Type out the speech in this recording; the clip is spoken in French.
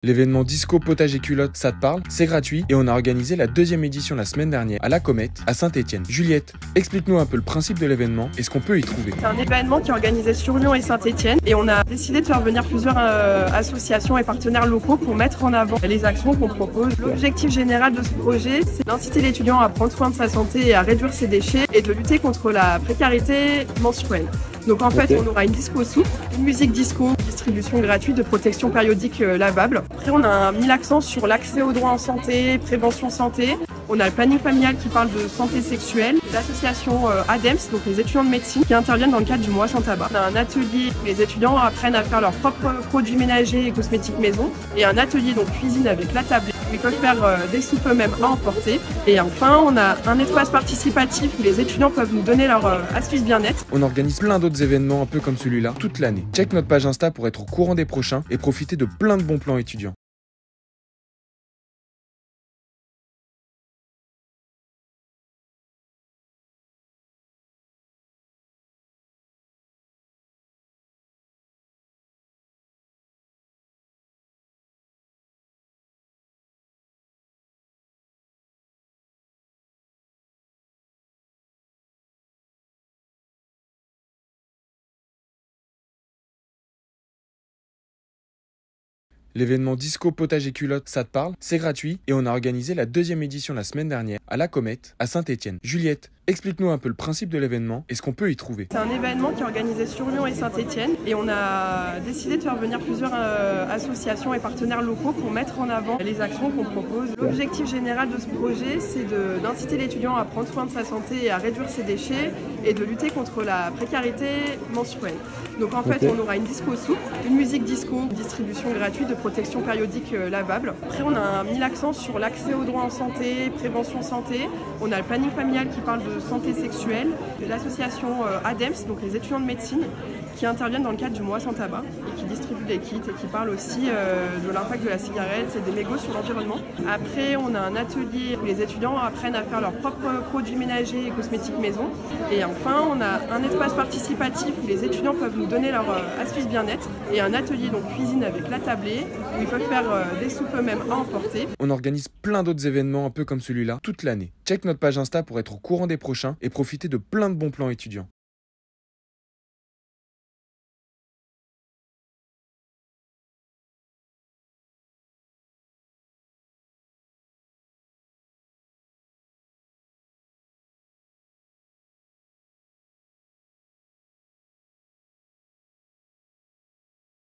L'événement Disco Potage et Culotte, ça te parle? C'est gratuit et on a organisé la deuxième édition la semaine dernière à la Comète, à Saint-Étienne. Juliette, explique-nous un peu le principe de l'événement et ce qu'on peut y trouver. C'est un événement qui est organisé sur Lyon et Saint-Étienne et on a décidé de faire venir plusieurs associations et partenaires locaux pour mettre en avant les actions qu'on propose. L'objectif général de ce projet, c'est d'inciter l'étudiant à prendre soin de sa santé et à réduire ses déchets et de lutter contre la précarité menstruelle. Donc en fait, on aura une disco soupe, une musique disco, distribution gratuite de protection périodique lavable. Après, on a mis l'accent sur l'accès aux droits en santé, prévention santé. On a le planning familial qui parle de santé sexuelle, l'association ADEMS, donc les étudiants de médecine, qui interviennent dans le cadre du mois sans tabac. On a un atelier où les étudiants apprennent à faire leurs propres produits ménagers et cosmétiques maison, et un atelier donc cuisine avec la tablette, où ils peuvent faire des soupes eux-mêmes à emporter. Et enfin, on a un espace participatif où les étudiants peuvent nous donner leur astuce bien-être. On organise plein d'autres événements un peu comme celui-là toute l'année. Check notre page Insta pour être au courant des prochains et profiter de plein de bons plans étudiants. L'événement Disco Potage et Culotte, ça te parle? C'est gratuit et on a organisé la deuxième édition la semaine dernière à la Comète, à Saint-Étienne. Juliette, explique-nous un peu le principe de l'événement et ce qu'on peut y trouver. C'est un événement qui est organisé sur Lyon et Saint-Étienne et on a décidé de faire venir plusieurs associations et partenaires locaux pour mettre en avant les actions qu'on propose. L'objectif général de ce projet, c'est d'inciter l'étudiant à prendre soin de sa santé et à réduire ses déchets et de lutter contre la précarité menstruelle. Donc en fait, on aura une disco soupe, une musique disco, distribution gratuite de protection périodique lavable. Après, on a mis l'accent sur l'accès aux droits en santé, prévention santé. On a le planning familial qui parle de santé sexuelle, l'association ADEMS, donc les étudiants de médecine, qui interviennent dans le cadre du mois sans tabac et qui distribuent des kits et qui parlent aussi de l'impact de la cigarette et des mégots sur l'environnement. Après, on a un atelier où les étudiants apprennent à faire leurs propres produits ménagers et cosmétiques maison. Et enfin, on a un espace participatif où les étudiants peuvent nous donner leur astuce bien-être et un atelier donc cuisine avec la tablée où ils peuvent faire des soupes eux-mêmes à emporter. On organise plein d'autres événements un peu comme celui-là toute l'année. Check notre page Insta pour être au courant des prochains et profiter de plein de bons plans étudiants.